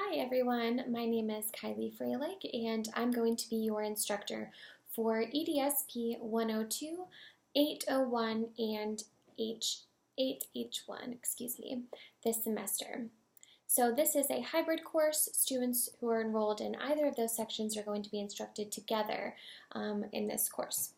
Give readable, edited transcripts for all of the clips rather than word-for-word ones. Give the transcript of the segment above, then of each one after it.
Hi everyone, my name is Kylie Freilich and I'm going to be your instructor for EDSP 102, 801, and H8H1, this semester. So this is a hybrid course. Students who are enrolled in either of those sections are going to be instructed together in this course.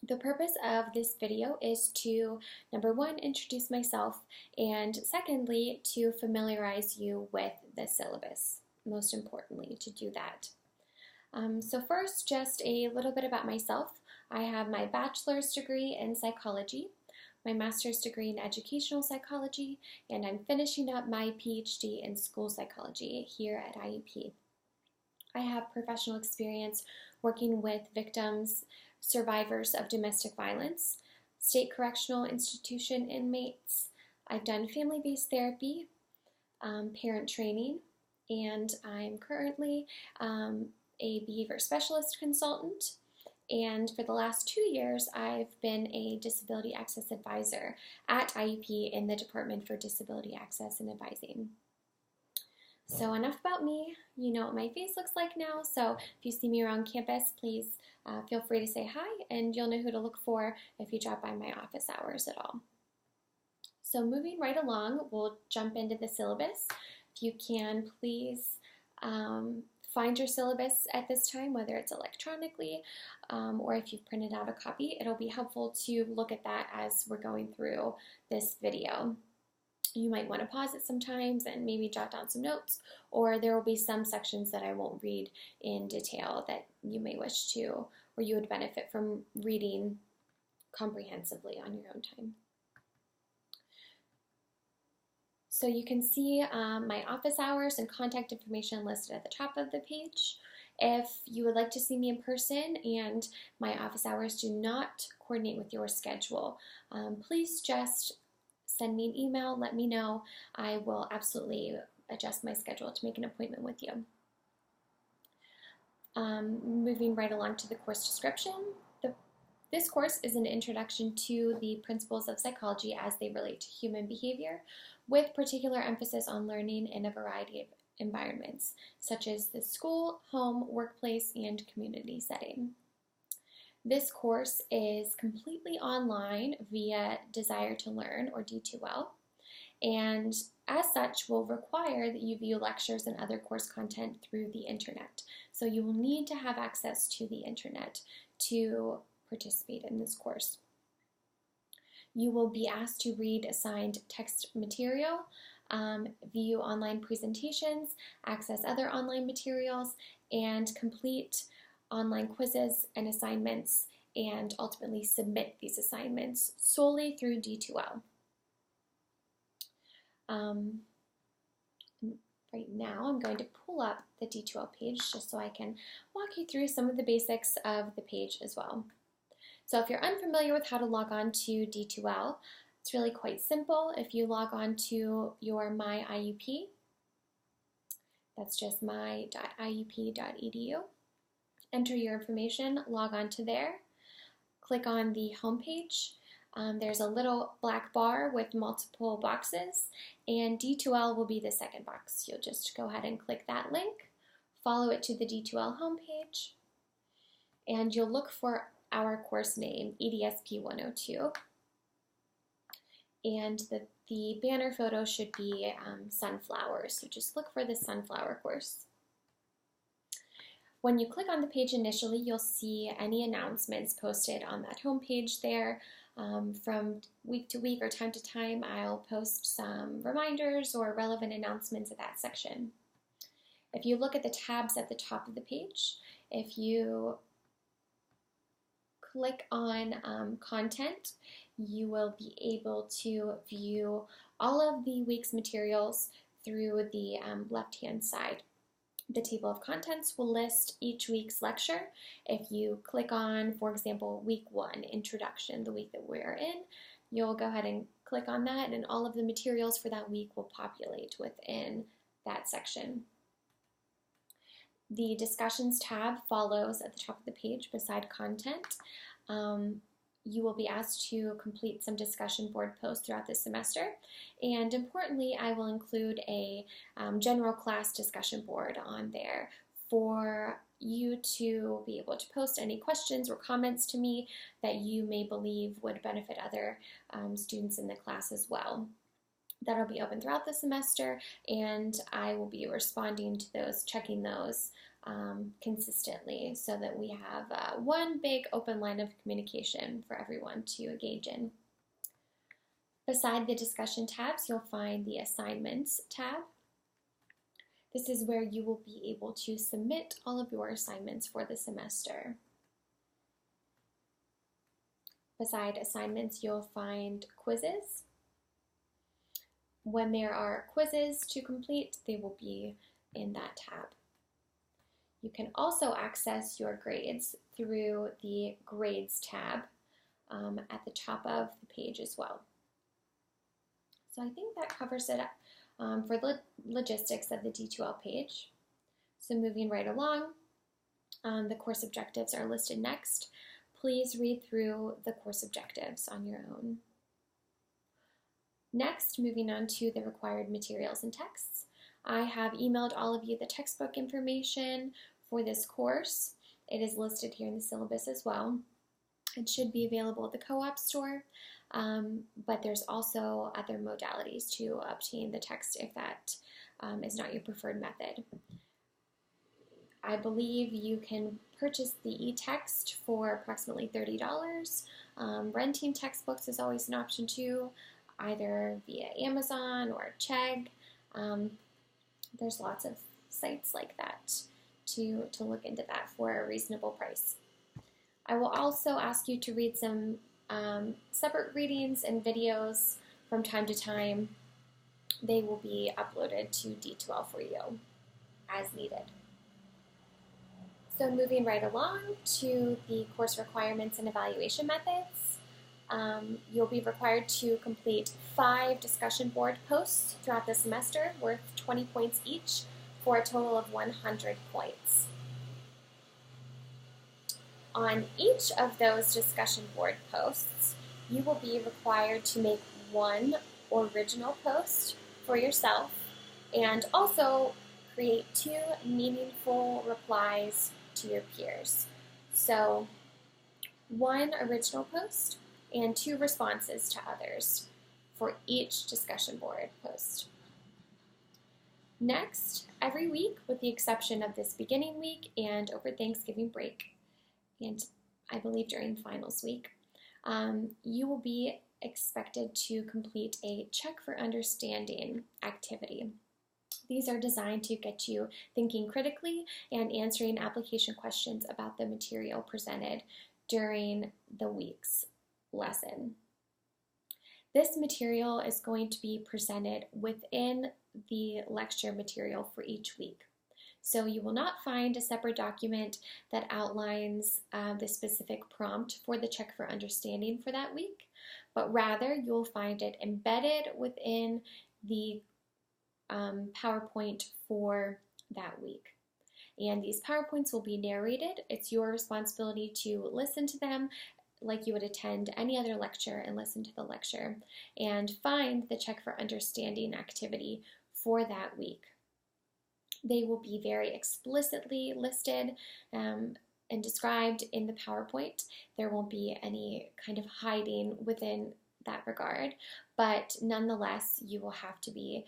The purpose of this video is to, number one, introduce myself, and secondly, to familiarize you with the syllabus, most importantly, to do that. So first, just a little bit about myself. I have my bachelor's degree in psychology, my master's degree in educational psychology, and I'm finishing up my PhD in school psychology here at IUP. I have professional experience working with victims, survivors of domestic violence, state correctional institution inmates. I've done family-based therapy, parent training, and I'm currently a behavior specialist consultant. And for the last 2 years, I've been a disability access advisor at IUP in the Department for Disability Access and Advising. So enough about me. You know what my face looks like now, so if you see me around campus, please feel free to say hi, and you'll know who to look for if you drop by my office hours at all. So moving right along, we'll jump into the syllabus. If you can, please find your syllabus at this time, whether it's electronically or if you've printed out a copy. It'll be helpful to look at that as we're going through this video. You might want to pause it sometimes and maybe jot down some notes, or there will be some sections that I won't read in detail that you may wish to, or you would benefit from reading comprehensively on your own time. So you can see my office hours and contact information listed at the top of the page. If you would like to see me in person and my office hours do not coordinate with your schedule, please just send me an email, let me know. I will absolutely adjust my schedule to make an appointment with you. Moving right along to the course description. This course is an introduction to the principles of psychology as they relate to human behavior, with particular emphasis on learning in a variety of environments, such as the school, home, workplace, and community setting. This course is completely online via Desire to Learn, or D2L, and as such will require that you view lectures and other course content through the internet. So you will need to have access to the internet to participate in this course. You will be asked to read assigned text material, view online presentations, access other online materials, and complete online quizzes and assignments, and ultimately submit these assignments solely through D2L. Right now I'm going to pull up the D2L page just so I can walk you through some of the basics of the page as well. So if you're unfamiliar with how to log on to D2L, it's really quite simple. If you log on to your My IUP, that's just my.iup.edu. Enter your information, log on to there, click on the home page. There's a little black bar with multiple boxes, and D2L will be the second box. You'll just go ahead and click that link, follow it to the D2L homepage, and you'll look for our course name, EDSP 102. And the banner photo should be sunflowers, so just look for the sunflower course. When you click on the page initially, you'll see any announcements posted on that home page there. From week to week or time to time, I'll post some reminders or relevant announcements at that section. If you look at the tabs at the top of the page, if you click on content, you will be able to view all of the week's materials through the left-hand side. The table of contents will list each week's lecture. If you click on, for example, week 1, introduction, the week that we're in, you'll go ahead and click on that, and all of the materials for that week will populate within that section. The discussions tab follows at the top of the page beside content. you will be asked to complete some discussion board posts throughout the semester. And importantly, I will include a general class discussion board on there for you to be able to post any questions or comments to me that you may believe would benefit other students in the class as well. That'll be open throughout the semester, and I will be responding to those, checking those consistently, so that we have one big open line of communication for everyone to engage in. Beside the discussion tabs, you'll find the assignments tab. This is where you will be able to submit all of your assignments for the semester. Beside assignments, you'll find quizzes. When there are quizzes to complete, they will be in that tab. You can also access your grades through the Grades tab at the top of the page as well. So I think that covers it for the logistics of the D2L page. So moving right along, the course objectives are listed next. Please read through the course objectives on your own. Next, moving on to the required materials and texts. I have emailed all of you the textbook information for this course. It is listed here in the syllabus as well. It should be available at the co-op store, but there's also other modalities to obtain the text if that is not your preferred method. I believe you can purchase the e-text for approximately $30. Renting textbooks is always an option too, either via Amazon or Chegg. There's lots of sites like that to look into that for a reasonable price. I will also ask you to read some separate readings and videos from time to time. They will be uploaded to D2L for you as needed. So moving right along to the course requirements and evaluation methods. You'll be required to complete 5 discussion board posts throughout the semester worth 20 points each for a total of 100 points. On each of those discussion board posts, you will be required to make 1 original post for yourself and also create 2 meaningful replies to your peers. So 1 original post and 2 responses to others for each discussion board post. Next, every week, with the exception of this beginning week and over Thanksgiving break, and I believe during finals week, you will be expected to complete a check for understanding activity. These are designed to get you thinking critically and answering application questions about the material presented during the week's lesson. This material is going to be presented within the lecture material for each week. So you will not find a separate document that outlines the specific prompt for the check for understanding for that week, but rather you'll find it embedded within the PowerPoint for that week. And these PowerPoints will be narrated. It's your responsibility to listen to them like you would attend any other lecture and listen to the lecture and find the check for understanding activity for that week. They will be very explicitly listed and described in the PowerPoint. There won't be any kind of hiding within that regard, but nonetheless, you will have to be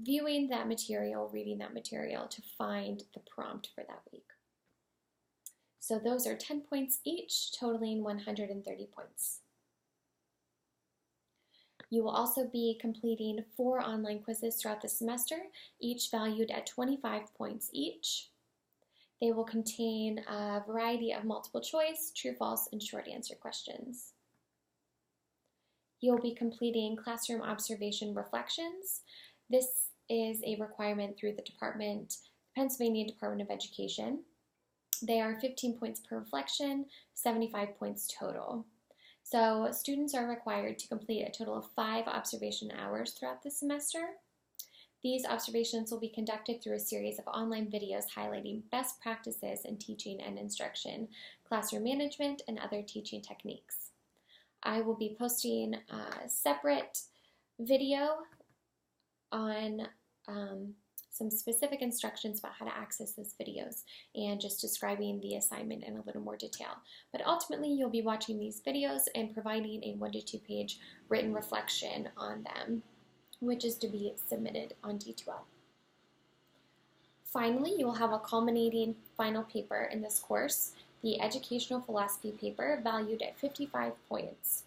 viewing that material, reading that material to find the prompt for that week. So those are 10 points each, totaling 130 points. You will also be completing 4 online quizzes throughout the semester, each valued at 25 points each. They will contain a variety of multiple choice, true, false, and short answer questions. You'll be completing classroom observation reflections. This is a requirement through the Pennsylvania Department of Education. They are 15 points per reflection, 75 points total. So students are required to complete a total of 5 observation hours throughout the semester. These observations will be conducted through a series of online videos highlighting best practices in teaching and instruction, classroom management, and other teaching techniques. I will be posting a separate video on some specific instructions about how to access those videos and just describing the assignment in a little more detail. But ultimately, you'll be watching these videos and providing a 1 to 2 page written reflection on them, which is to be submitted on D2L. Finally, you will have a culminating final paper in this course, the Educational Philosophy paper, valued at 55 points.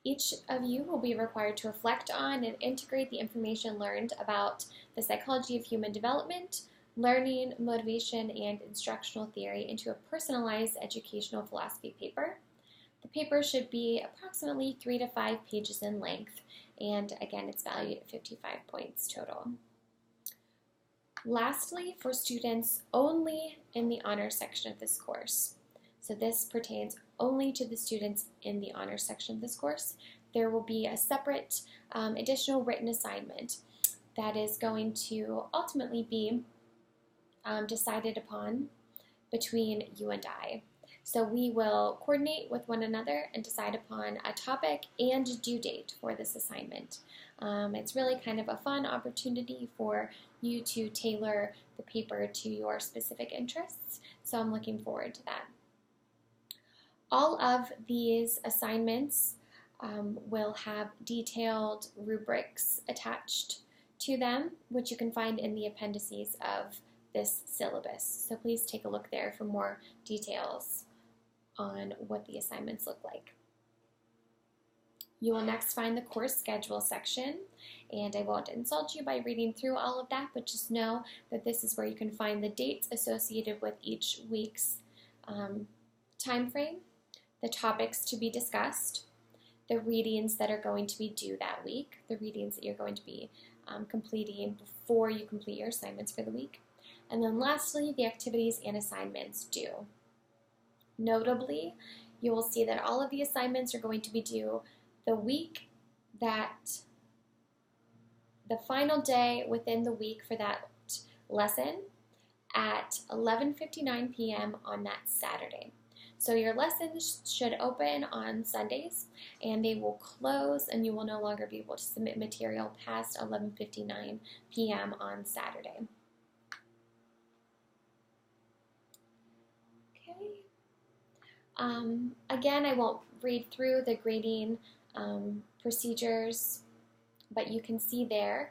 Each of you will be required to reflect on and integrate the information learned about the psychology of human development, learning, motivation, and instructional theory into a personalized educational philosophy paper. The paper should be approximately 3 to 5 pages in length, and again, it's valued at 55 points total. Lastly, for students only in the honors section of this course, so this pertains only to the students in the honors section of this course, there will be a separate additional written assignment that is going to ultimately be decided upon between you and I. So we will coordinate with one another and decide upon a topic and due date for this assignment. It's really kind of a fun opportunity for you to tailor the paper to your specific interests, so I'm looking forward to that. All of these assignments will have detailed rubrics attached to them, which you can find in the appendices of this syllabus. So please take a look there for more details on what the assignments look like. You will next find the course schedule section, and I won't insult you by reading through all of that, but just know that this is where you can find the dates associated with each week's time frame, the topics to be discussed, the readings that are going to be due that week, the readings that you're going to be completing before you complete your assignments for the week, and then lastly, the activities and assignments due. Notably, you will see that all of the assignments are going to be due the week that the final day within the week for that lesson at 11:59 p.m. on that Saturday. So your lessons should open on Sundays and they will close, and you will no longer be able to submit material past 11:59 p.m. on Saturday. Okay. Again, I won't read through the grading procedures, but you can see there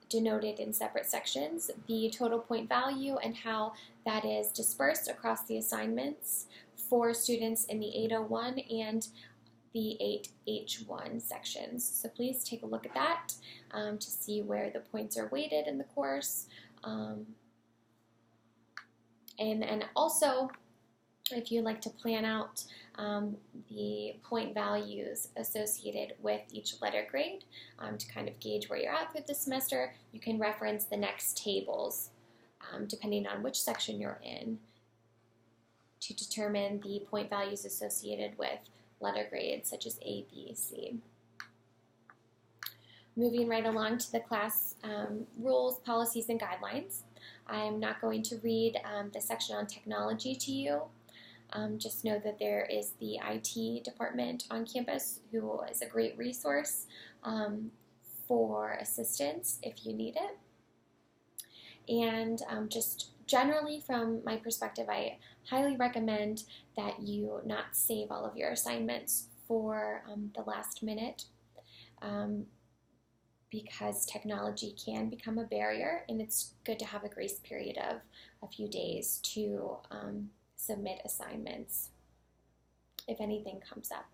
denoted in separate sections the total point value and how that is dispersed across the assignments for students in the 801 and the 8H1 sections. So please take a look at that to see where the points are weighted in the course. And also, if you'd like to plan out the point values associated with each letter grade to kind of gauge where you're at for the semester, you can reference the next tables depending on which section you're in to determine the point values associated with letter grades such as A, B, C. Moving right along to the class rules, policies, and guidelines. I'm not going to read the section on technology to you. Just know that there is the IT department on campus who is a great resource for assistance if you need it. And just generally from my perspective, I highly recommend that you not save all of your assignments for the last minute because technology can become a barrier, and it's good to have a grace period of a few days to submit assignments if anything comes up.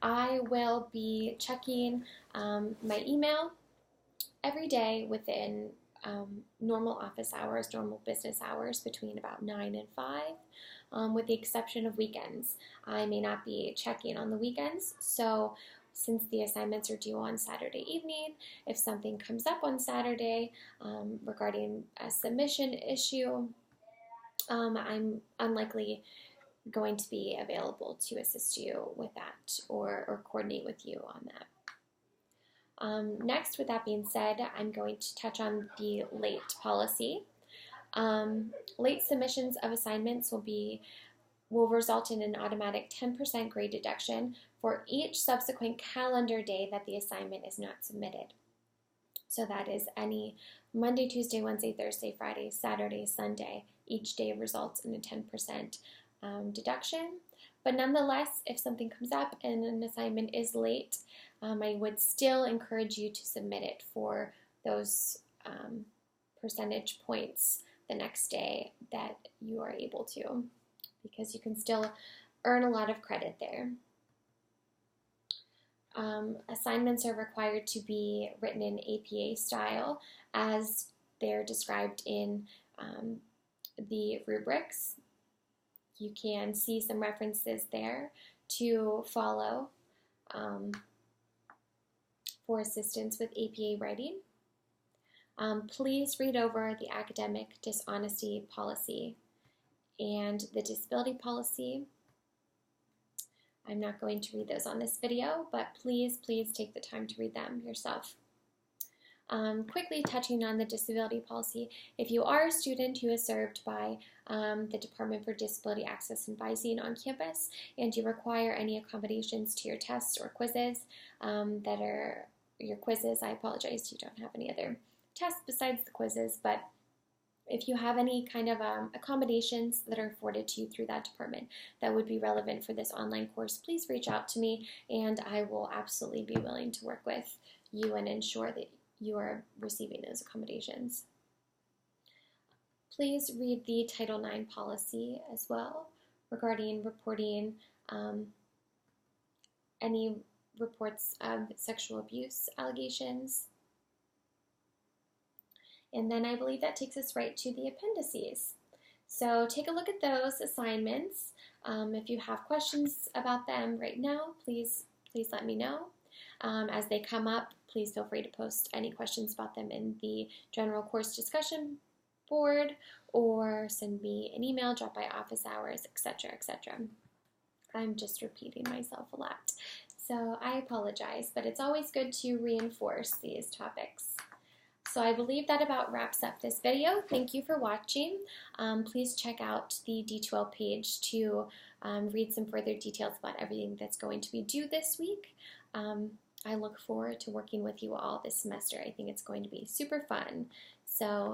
I will be checking my email every day within normal office hours, normal business hours between about 9 and 5, with the exception of weekends. I may not be checking on the weekends, so since the assignments are due on Saturday evening, if something comes up on Saturday regarding a submission issue, I'm unlikely going to be available to assist you with that or coordinate with you on that. Next, with that being said, I'm going to touch on the late policy. Late submissions of assignments will be will result in an automatic 10% grade deduction for each subsequent calendar day that the assignment is not submitted. So that is any Monday, Tuesday, Wednesday, Thursday, Friday, Saturday, Sunday. Each day results in a 10% deduction. But nonetheless, if something comes up and an assignment is late, I would still encourage you to submit it for those percentage points the next day that you are able to, because you can still earn a lot of credit there. Assignments are required to be written in APA style as they're described in the rubrics. You can see some references there to follow for assistance with APA writing. Please read over the academic dishonesty policy and the disability policy. I'm not going to read those on this video, but please take the time to read them yourself. Quickly touching on the disability policy, if you are a student who is served by the Department for Disability Access and Vising on campus, and you require any accommodations to your tests or quizzes that are your quizzes, I apologize, you don't have any other tests besides the quizzes, but if you have any kind of accommodations that are afforded to you through that department that would be relevant for this online course, please reach out to me and I will absolutely be willing to work with you and ensure that you are receiving those accommodations. Please read the Title IX policy as well regarding reporting any reports of sexual abuse allegations. And then I believe that takes us right to the appendices. So take a look at those assignments. If you have questions about them right now, please let me know. As they come up, please feel free to post any questions about them in the general course discussion board or send me an email, drop by office hours, etc., etc. I'm just repeating myself a lot, so I apologize, but it's always good to reinforce these topics. So I believe that about wraps up this video. Thank you for watching. Please check out the D2L page to read some further details about everything that's going to be due this week. I look forward to working with you all this semester. I think it's going to be super fun. So